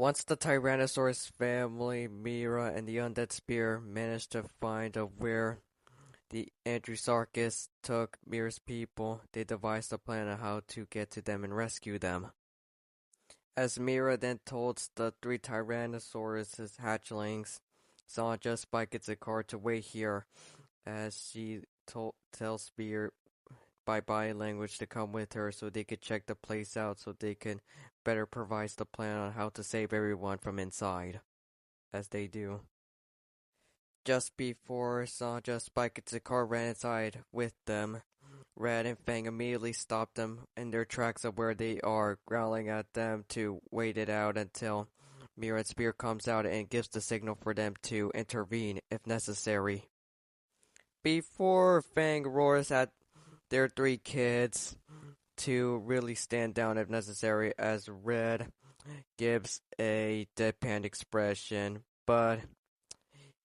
Once the Tyrannosaurus family, Mira, and the undead spear managed to find where the Andrewsarchus took Mira's people, they devised a plan on how to get to them and rescue them. As Mira then told the three Tyrannosaurus hatchlings, Sanja Spike gets a car to wait here, as she tells Spear by body language to come with her so they could check the place out so they can better provide the plan on how to save everyone from inside, as they do. Just before Sanja Spike gets the car ran inside with them, Red and Fang immediately stop them in their tracks of where they are, growling at them to wait it out until Mira and Spear comes out and gives the signal for them to intervene if necessary. Before Fang roars at their three kids to really stand down if necessary, as Red gives a deadpan expression, but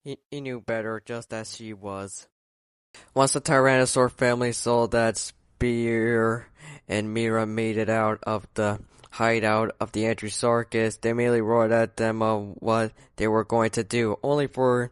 he knew better, just as she was. Once the Tyrannosaur family saw that Spear and Mira made it out of the hideout of the Andrewsarchus, they immediately roared at them on what they were going to do, only for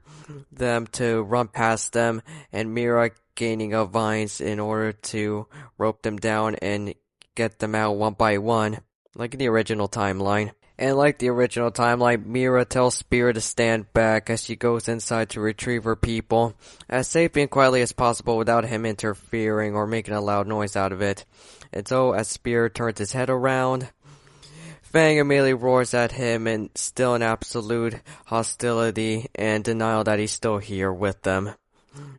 them to run past them and Mira gaining a vines in order to rope them down and get them out one by one, like in the original timeline. And like the original timeline, Mira tells Spear to stand back as she goes inside to retrieve her people, as safely and quietly as possible without him interfering or making a loud noise out of it. And so, as Spear turns his head around, Fang immediately roars at him and still in absolute hostility and denial that he's still here with them.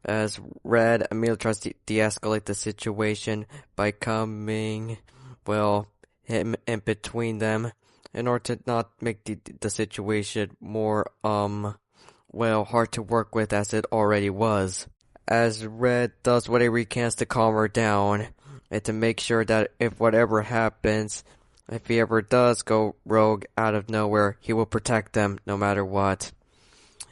As Red immediately tries to de-escalate the situation by coming, him in between them, in order to not make the situation more, hard to work with as it already was. As Red does whatever he can to calm her down, and to make sure that if whatever happens, if he ever does go rogue out of nowhere, he will protect them no matter what.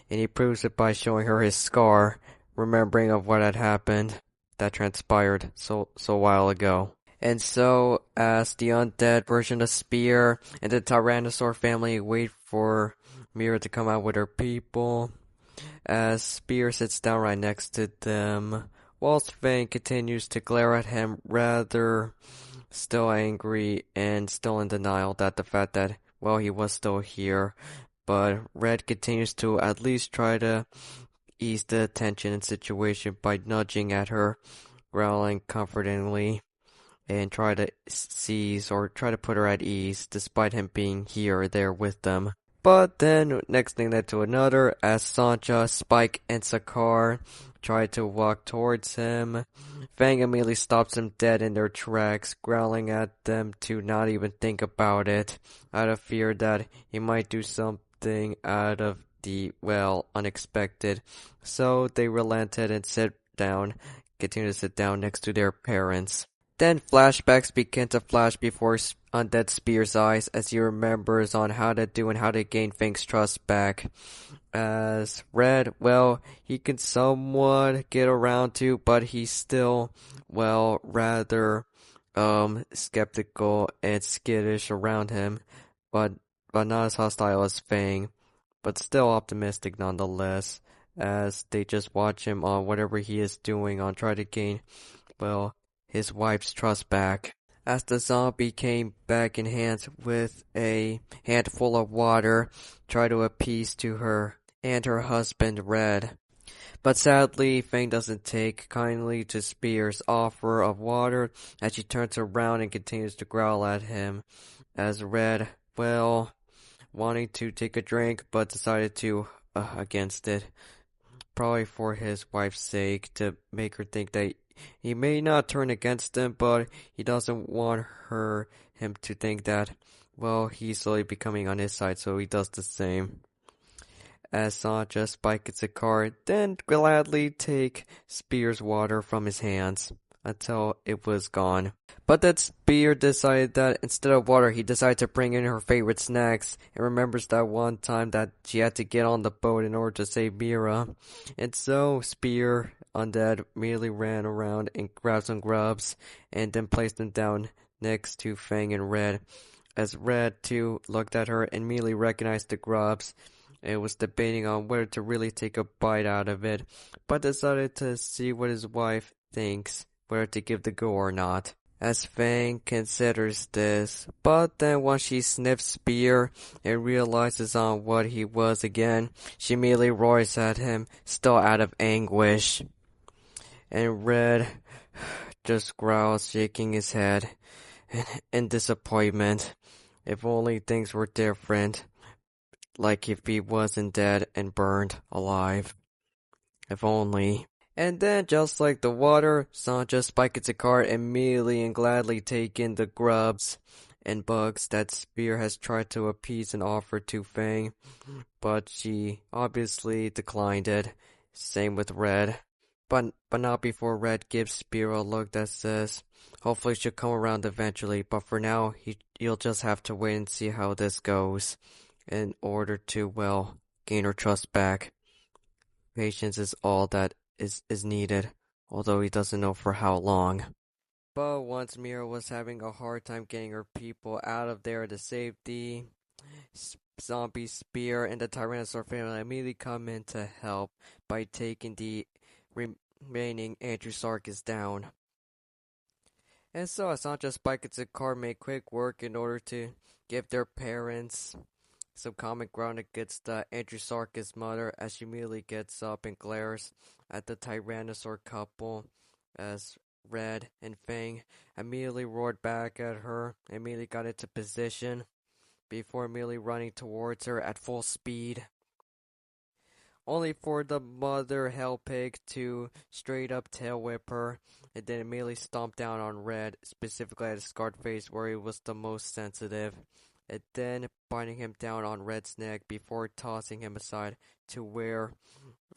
And he proves it by showing her his scar, remembering of what had happened, that transpired so a while ago. And so, as the undead version of Spear and the Tyrannosaur family wait for Mira to come out with her people, as Spear sits down right next to them, whilst Fang continues to glare at him, rather still angry and still in denial that the fact that, he was still here. But Red continues to at least try to ease the tension and situation by nudging at her, growling comfortingly, and try to put her at ease, despite him being here or there with them. But then, next thing led to another, as Sancha, Spike, and Sakar try to walk towards him. Fang immediately stops them dead in their tracks, growling at them to not even think about it, out of fear that he might do something out of the, unexpected. So they relented and continue to sit down next to their parents. Then flashbacks begin to flash before Undead Spear's eyes as he remembers on how to do and how to gain Fang's trust back. As Red, he can somewhat get around to, but he's still, rather, skeptical and skittish around him, but not as hostile as Fang, but still optimistic nonetheless, as they just watch him on whatever he is doing on try to gain, his wife's trust back. As the zombie came back in hands with a handful of water, try to appease to her and her husband Red. But sadly, Fang doesn't take kindly to Spear's offer of water as she turns around and continues to growl at him. As Red, wanting to take a drink but decided to against it. Probably for his wife's sake, to make her think that he may not turn against him, but he doesn't want him to think that, he's slowly becoming on his side, so he does the same. As Sancha Spike gets a card, then gladly take Spear's water from his hands until it was gone. But that Spear decided that instead of water, he decided to bring in her favorite snacks, and remembers that one time that she had to get on the boat in order to save Mira. And so Spear, undead, immediately ran around and grabbed some grubs, and then placed them down next to Fang and Red, as Red too looked at her and immediately recognized the grubs. It was debating on whether to really take a bite out of it, but decided to see what his wife thinks, whether to give the go or not. As Fang considers this, but then once she sniffs Spear and realizes on what he was again, she immediately roars at him, still out of anguish. And Red just growls, shaking his head in disappointment. If only things were different. Like if he wasn't dead and burned alive. If only. And then, just like the water, Sancha spikes a cart immediately and gladly taking the grubs and bugs that Spear has tried to appease and offer to Fang. But she obviously declined it. Same with Red. But not before Red gives Spear a look that says, hopefully she'll come around eventually, but for now, you'll just have to wait and see how this goes. In order to, well, gain her trust back. Patience is all that is needed, although he doesn't know for how long. But once Mira was having a hard time getting her people out of there to safety, Zombie Spear and the Tyrannosaur family immediately come in to help by taking the remaining Andrewsarchus down. And so Sancha Spikes and Car made quick work in order to give their parents some common ground against the Andrewsarchus mother as she immediately gets up and glares at the Tyrannosaur couple as Red and Fang immediately roared back at her and immediately got into position before immediately running towards her at full speed. Only for the mother hell pig to straight up tail whip her and then immediately stomp down on Red, specifically at his scarred face where he was the most sensitive. And then biting him down on Red's neck before tossing him aside to where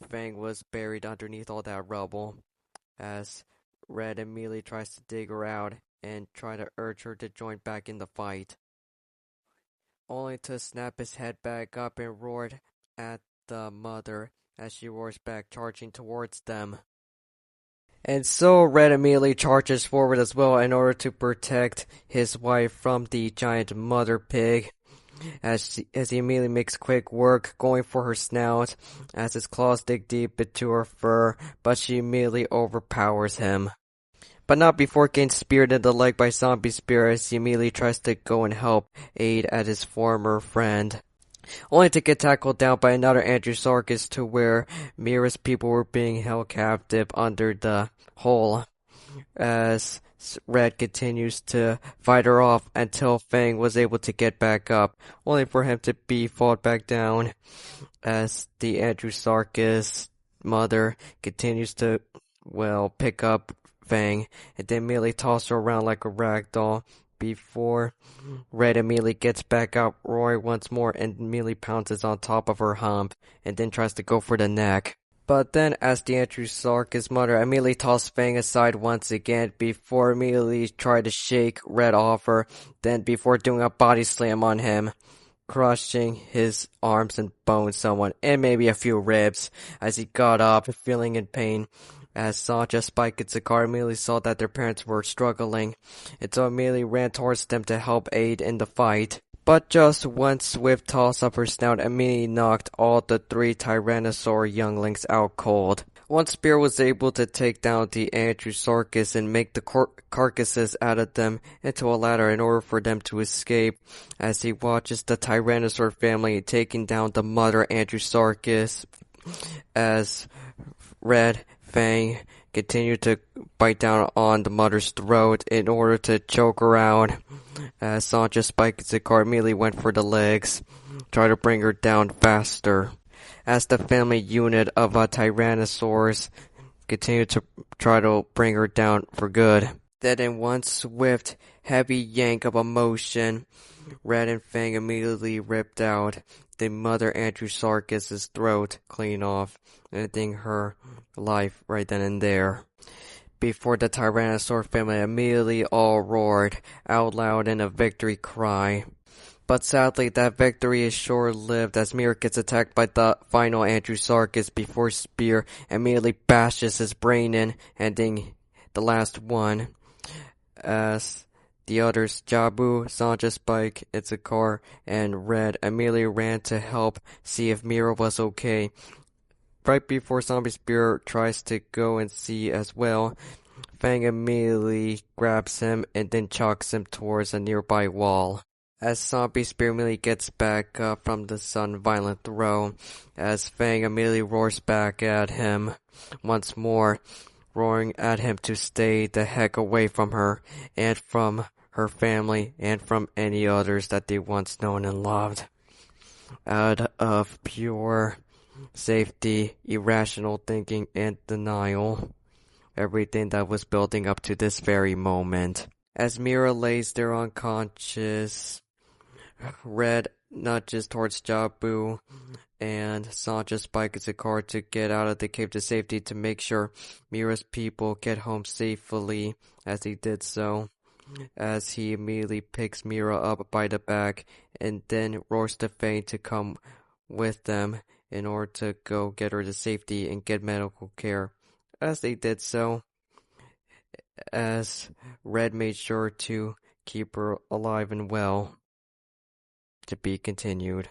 Fang was buried underneath all that rubble, as Red immediately tries to dig her out and try to urge her to join back in the fight, only to snap his head back up and roar at the mother as she roars back, charging towards them. And so Red immediately charges forward as well in order to protect his wife from the giant mother pig, as he immediately makes quick work going for her snout as his claws dig deep into her fur, but she immediately overpowers him. But not before getting speared in the leg by Zombie Spear as he immediately tries to go and help aid at his former friend, only to get tackled down by another Andrewsarchus to where Mira's people were being held captive under the hole, as Red continues to fight her off until Fang was able to get back up, only for him to be fought back down, as the Andrewsarchus mother continues to, well, pick up Fang and then immediately toss her around like a rag doll, before Red immediately gets back up, roaring once more, and immediately pounces on top of her hump, and then tries to go for the neck. But then, as the Andrewsarchus mother immediately tosses Fang aside once again, before immediately trying to shake Red off her, then before doing a body slam on him, crushing his arms and bones somewhat, and maybe a few ribs, as he got up, feeling in pain. As Sancha, Spike, and Zakar immediately saw that their parents were struggling, and so immediately ran towards them to help aid in the fight. But just one swift toss of her snout immediately knocked all the 3 Tyrannosaur younglings out cold. One spear was able to take down the Andrewsarchus and make the carcasses out of them into a ladder in order for them to escape, as he watches the Tyrannosaur family taking down the mother Andrewsarchus, as Red Fang continued to bite down on the mother's throat in order to choke her out, as Sancha, Spike, and Zakar immediately went for the legs, try to bring her down faster, as the family unit of Tyrannosaurs continued to try to bring her down for good. Then in one swift, heavy yank of emotion, Red and Fang immediately ripped out the mother Andrewsarchus' throat clean off, ending her life right then and there, before the Tyrannosaur family immediately all roared out loud in a victory cry. But sadly, that victory is short-lived as Mira gets attacked by the final Andrewsarchus before Spear immediately bashes his brain in, ending the last one, as The others, Jabu, Sanjay, Spike, Itzakar, and Red, immediately ran to help see if Mira was okay. Right before Zombie Spear tries to go and see as well, Fang immediately grabs him and then chucks him towards a nearby wall. As Zombie Spear immediately gets back up from the sudden violent throw, as Fang immediately roars back at him once more, roaring at him to stay the heck away from her, and from her family, and from any others that they once known and loved. Out of pure safety, irrational thinking, and denial, everything that was building up to this very moment. As Mira lays there unconscious, Red nudges towards Jabu, and Sanjay spikes a car to get out of the cave to safety to make sure Mira's people get home safely. As he did so, as he immediately picks Mira up by the back and then roars to Faye to come with them in order to go get her to safety and get medical care. As they did so, as Red made sure to keep her alive and well. To be continued.